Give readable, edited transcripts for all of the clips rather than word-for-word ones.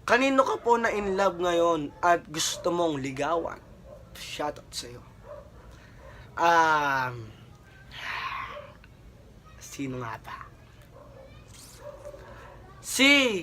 Kanino ka po na in love ngayon at gusto mong ligawan? Shoutout sa'yo. Sino nga ba? Si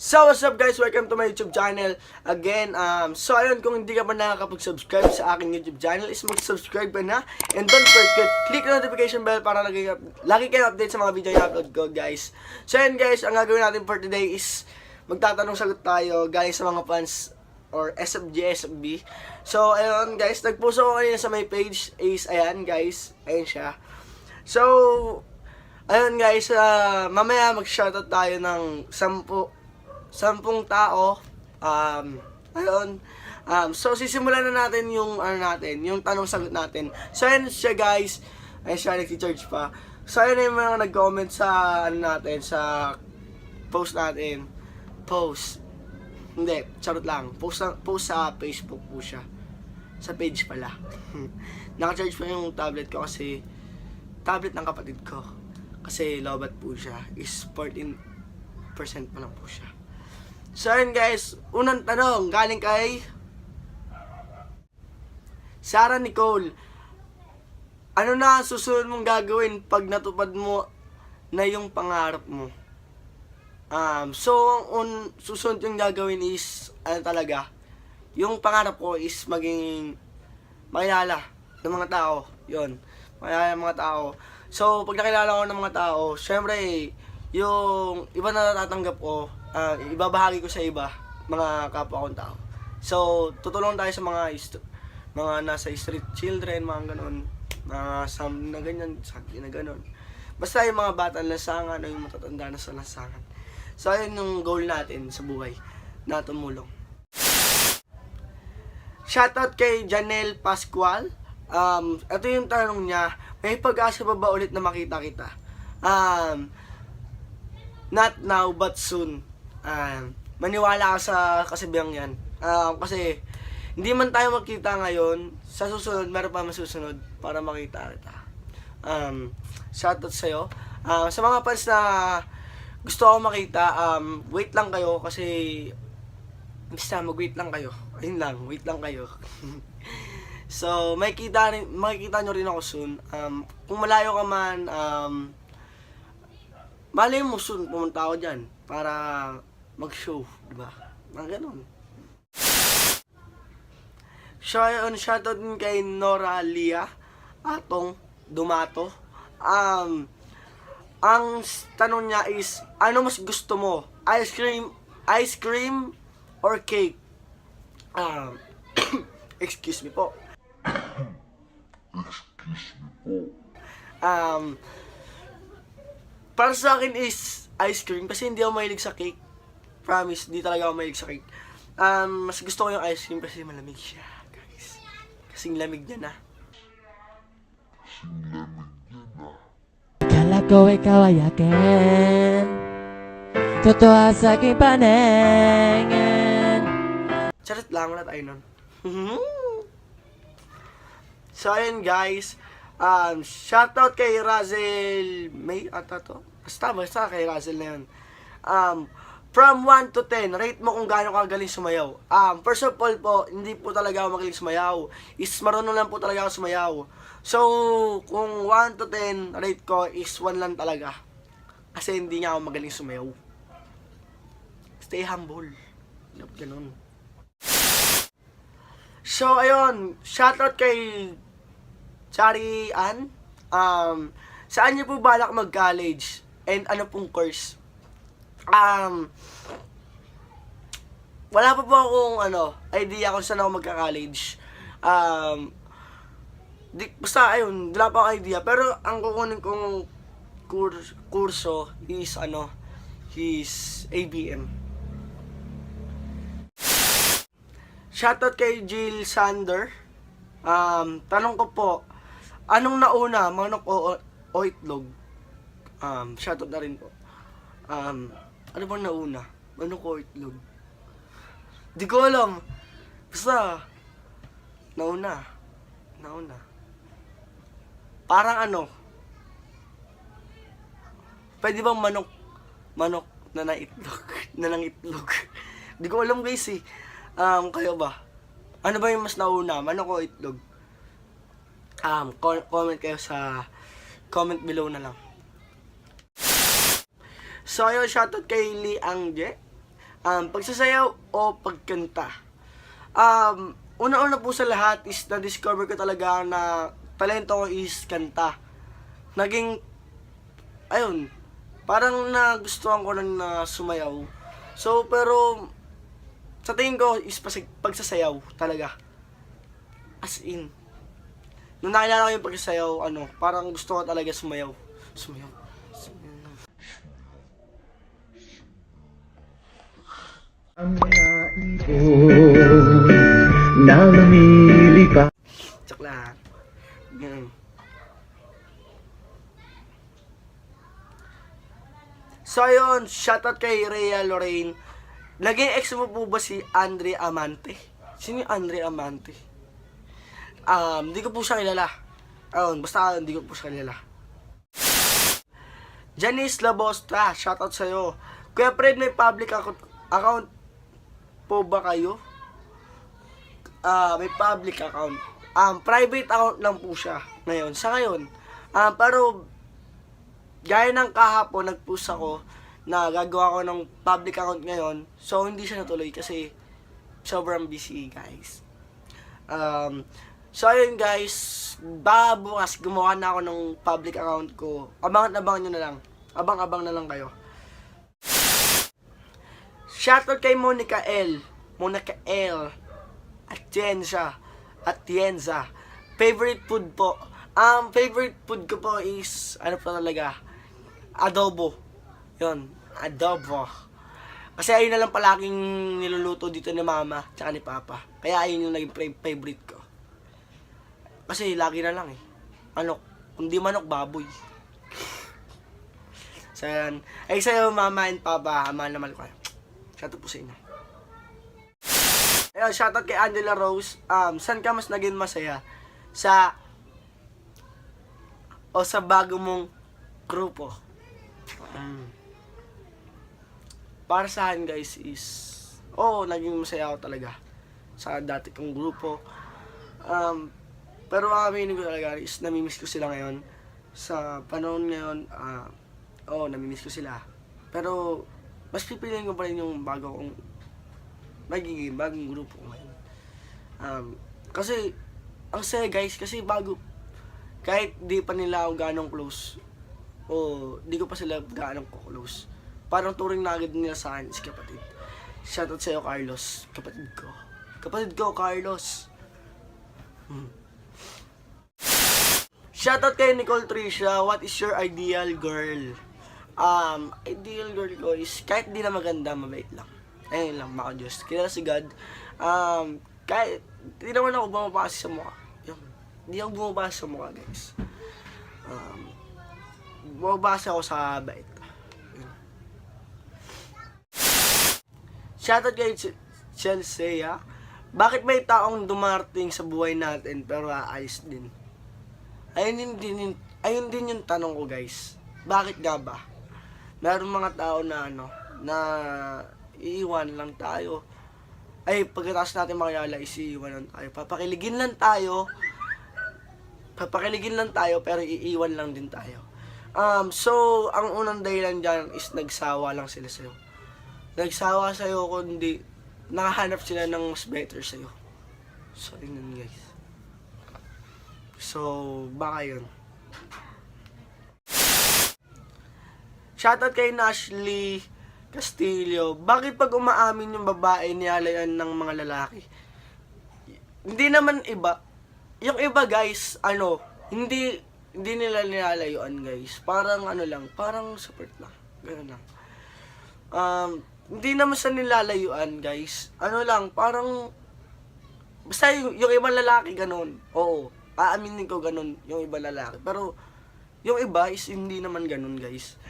So, what's up guys? Welcome to my YouTube channel. Again, so ayun, kung hindi ka pa nakakapag-subscribe sa aking YouTube channel, is mag-subscribe ka na. And don't forget, click the notification bell para lagi kayo update sa mga video na upload ko, guys. So ayun guys, ang gagawin natin for today is magtatanong-sagot tayo galing sa mga fans or SFG, SFB. So ayun guys, nagpuso ko kanina sa my page is, ayan guys, ayan siya. So, ayun guys, mamaya mag-shoutout tayo ng 10 tao. Ayun. So sisimulan na natin yung yung tanong-sagot natin. So ayun siya guys. Ayun siya, nag-charge pa. So ayun yung mga nag-comment sa natin, sa post natin. Post. Hindi, charot lang. Post sa Facebook po siya. Sa page pala. Naka-charge pa yung tablet ko kasi tablet ng kapatid ko. Kasi lobat po siya. Is 14% pa lang po siya. So ayun guys, unang tanong galing kay Sarah Nicole. Ano na ang susunod mong gagawin pag natupad mo na yung pangarap mo? So susunod yung gagawin is talaga, yung pangarap ko is maging makilala ng mga tao. Yun, makilala ng mga tao. So pag nakilala ko ng mga tao, syempre yung iba na natatanggap ko, ibabahagi ko sa iba, mga kapwa kong tao. So, tutulong tayo sa mga nasa street children, mga ganon, mga some na ganyan, sabi na ganon. Basta yung mga bata na lansangan o yung matatanda na sa lansangan. So, ayun yung goal natin sa buhay, na tumulong. Shoutout kay Janelle Pascual. Ito yung tanong niya, may pag-asa pa ba ulit na makita kita? Not now, but soon. Maniwala ka sa kasabihang yan. Kasi hindi man tayo magkita ngayon, sa susunod meron pa masusunod para makita kita. Shoutout sa'yo. Sa mga fans na gusto ako makita, wait lang kayo kasi basta mag-wait lang kayo. Ayun lang, wait lang kayo. So, makikita nyo rin ako soon. Kung malayo ka man, malay mo soon pumunta ako dyan para mag-show, diba? Mga ganun. Shoutout din kay Nora Lia Atong Dumato. Ang tanong niya is, ano mas gusto mo? Ice cream or cake? Excuse me po. Para sa akin is ice cream kasi hindi ako mahilig sa cake. Promise, hindi talaga ako mahilig sa cake. Mas gusto ko yung ice cream kasi malamig siya, guys. Kasing lamig niya na. Akala ko ikaw ay akin, totoo sa aking paningin. Charot lang, wala tayo nun. So ayun guys, shoutout kay Razel May ata to. Basta kay Razel na yun. From 1 to 10, rate mo kung gaano ka galing sumayaw. First of all po, hindi po talaga ako magaling sumayaw. Marunong lang po talaga ako sumayaw. So, kung 1 to 10, rate ko is 1 lang talaga. Kasi hindi nga ako magaling sumayaw. Stay humble. Ganun. So, ayun. Shoutout kay Chari Ann. Saan niyo po balak mag-college? And ano pong course? Wala pa po akong idea kung saan ako magka-college. Basta ayun, wala pa akong idea. Pero ang kukunin kong kurso is ABM. Shoutout kay Jill Sander. Tanong ko po, anong nauna, manok o itlog? Shoutout na rin po. Ano bang nauna? Manok o itlog? Di ko alam. Basta, nauna. Nauna. Parang ano, pwede bang manok? Manok na naitlog. Na nang itlog. Di ko alam guys eh. Kayo ba? Ano ba yung mas nauna? Manok o itlog? Comment kayo sa comment below na lang. So ayun, shoutout kay Lee Angge. Pagsasayaw o pagkanta? Una-una po sa lahat is na-discover ko talaga na talento ko is kanta. Naging, ayun, parang nagustuhan ko lang na sumayaw. So, pero, sa tingin ko is pagsasayaw talaga. As in. Nung nakilala ko yung pagsasayaw, parang gusto ko talaga sumayaw. Sumayaw. Ang mga ibon na lumilipad. Tsak lang. Ganun. So ayun, shoutout kay Rhea Lorraine. Naging ex mo po ba si Andre Amante? Sino yung Andre Amante? Di ko po siya kilala. Ayun, basta hindi ko po siya kilala. Janice Labosta, shoutout sa'yo. Kuya Fred, may public account po ba kayo? May public account. Private account lang po siya ngayon. Sa ngayon. Pero gaya ng kahapon, nag-post ako na gagawa ko ng public account ngayon. So, hindi siya natuloy kasi sobrang busy, guys. So, ayun guys. Bukas, gumawa na ako ng public account ko. Abangan nyo na lang. Abang-abang na lang kayo. Shoutout kay Monica L. Atienza. Favorite food po. Favorite food ko po is, ano pa talaga? Adobo. Yun, adobo. Kasi ayun na lang palaging niluluto dito ni mama, tsaka ni papa. Kaya ayun yung naging favorite ko. Kasi lagi na lang eh. Kundi manok, baboy. So yan. Ay sa'yo mama and papa, mahal na mahal ko kayo. Shoutout po sa inyo. Ayun, shoutout kay Angela Rose. Saan ka mas naging masaya? Sa bago mong grupo? Para sa akin guys is, naging masaya ako talaga sa dati kong grupo. Pero aminin ko talaga is namimiss ko sila ngayon. Sa panahon ngayon, namimiss ko sila. Pero mas pipiliin ko pa rin yung bagong grupo ko ngayon. Kasi, ang saya guys, kasi kahit di pa nila ako ganong close, di ko pa sila ganong close, parang turing na agad nila sa akin is kapatid. Shoutout sa'yo, Carlos. Kapatid ko, Carlos. Shoutout kay Nicole Tricia. What is your ideal girl? Ideal girl ko is kahit di na maganda, mabait lang. Ayun lang, maka Diyos. Kilala si God. Kahit di naman ako bumabasa sa mukha. Hindi ako bumabasa sa mukha, guys. Bumabasa ako sa bait. Shoutout kay Chelsea. Bakit may taong dumarating sa buhay natin pero aalis din? Ayun din yung tanong ko, guys. Bakit nga ba? Meron mga tao na na iiwan lang tayo. Ay, pagkatapos natin makilala, iiwan lang tayo. Papakiligin lang tayo, pero iiwan lang din tayo. So, ang unang dahilan dyan is nagsawa lang sila sa'yo. Nagsawa sa'yo kundi nakahanap sila ng mas better sa'yo. So, yun guys. So, baka yun. Shoutout kay Nashley Castillo. Bakit pag umaamin yung babae niyalayan ng mga lalaki? Hindi naman iba. Yung iba guys, hindi nila nilalayuan guys. Parang parang support lang. Ganun lang. Hindi naman sa nilalayuan guys. Parang basta yung ibang lalaki ganun. Oo, aaminin ko ganun yung ibang lalaki. Pero yung iba is hindi naman ganun guys.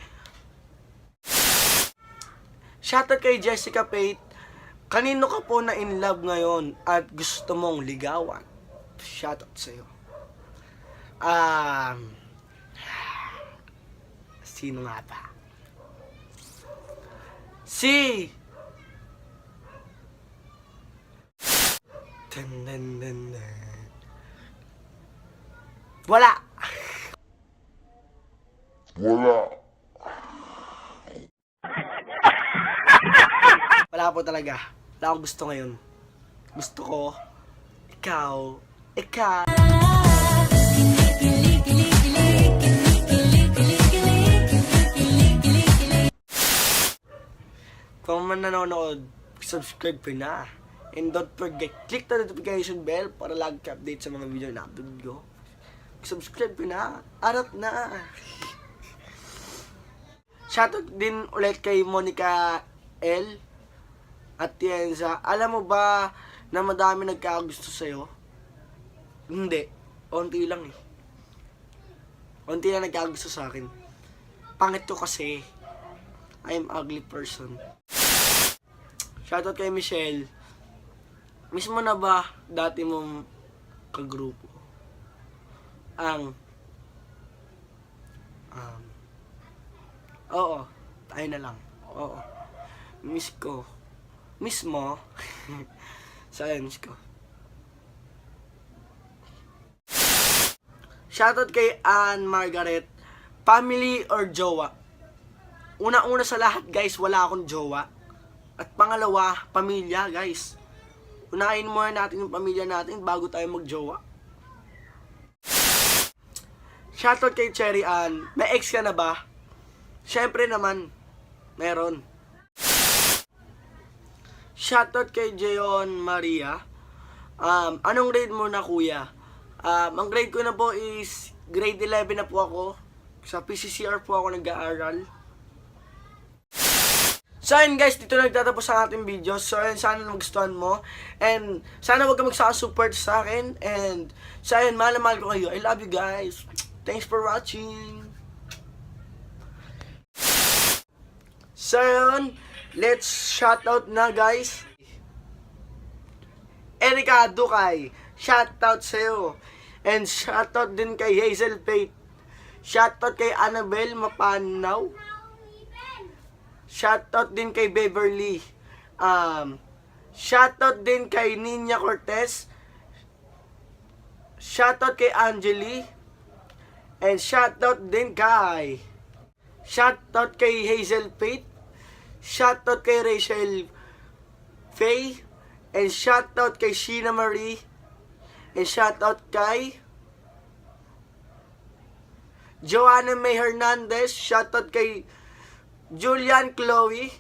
Shoutout kay Jessica Pate. Kanino ka po na in love ngayon at gusto mong ligawan? Shoutout sa'yo. Sino nga ba? Si Dun, dun, dun, dun. Wala. Wala po talaga. Wala akong gusto ngayon. Gusto ko, ikaw. Kung man nanonood, subscribe po na. And don't forget, click the notification bell para lagi ka update sa mga video na upload ko. Subscribe po na. Arat na. Shoutout din ulit kay Monica L. At Tienza. Alam mo ba na madami nagkakagusto sa'yo? Hindi. Onti lang eh. Onti lang nagkakagusto sa akin. Pangit ko kasi. I'm ugly person. Shoutout kay Michelle. Miss mo na ba dati mong kagrupo? Oo. Tayo na lang. Oo. Miss ko. Miss mo? So, ayun, miss ko. Shoutout kay Ann Margaret. Family or jowa? Una-una sa lahat, guys, wala akong jowa. At pangalawa, pamilya, guys. Unahin muna natin yung pamilya natin bago tayo magjowa. Shoutout kay Cherry Ann. May ex ka na ba? Syempre naman, meron. Shoutout kay Jeon Maria. Anong grade mo na, kuya? Ang grade ko na po is grade 11 na po ako. Sa PCCR po ako nag-aaral. So ayun guys, dito nagtatapos ang ating video. So ayun, sana magustuhan mo. And sana wag ka magsaka-support sa akin. And so ayun, mahal na mahal ko kayo. I love you guys. Thanks for watching. So ayun, let's shoutout na guys. Erika Dukay, shoutout sa'yo. And shoutout din kay Hazel Faith. Shoutout kay Annabelle Mapanaw. Shoutout din kay Beverly. Shoutout din kay Ninya Cortez. Shoutout kay Angeli. And shoutout din kay Hazel Faith. Shoutout kay Rachel Faye. And shoutout kay Sheena Marie. And shoutout kay Joanna May Hernandez. Shoutout kay Julian Chloe.